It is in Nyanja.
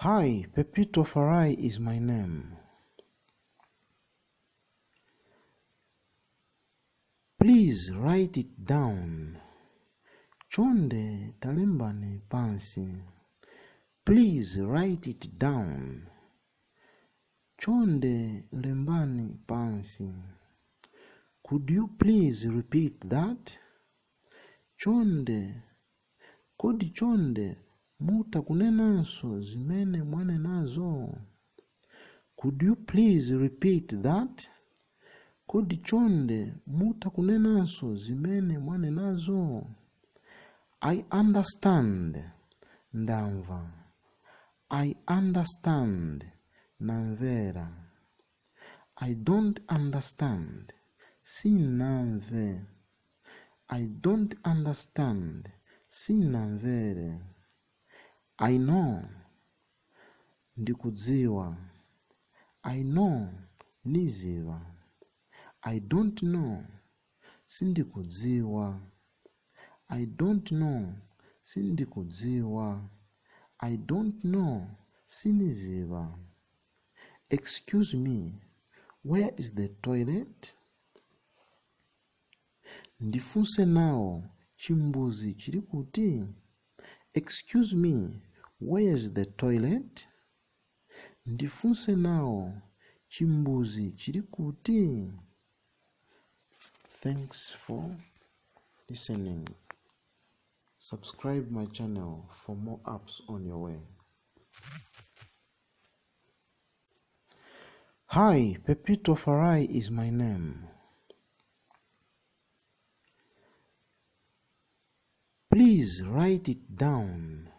Hi, Pepito Farai is my name. Please write it down. Chonde talembani pansi. Please write it down. Chonde lembani pansi. Could you please repeat that? Chonde, kodi chonde muta kunenanso zimene mwanenazo. Could you please repeat that? Kodi chonde muta kunenanso zimene mwanenazo. I understand, ndamva. I understand, namvera. I don't understand, sinamve. I don't understand, sinamvere. I know, ndikudziwa. I know, niziva. I don't know, sindikudziwa. I don't know, sindikudziwa. I don't know, siniziva. Excuse me, where is the toilet? Ndifunse nawo, chimbuzi chiri kuti? Excuse me, where is the toilet? Ndifunse nawo, chimbuzi chiri kuti? Thanks for listening. Subscribe my channel for more apps on your way. Hi, Pepito Farai is my name. Please write it down.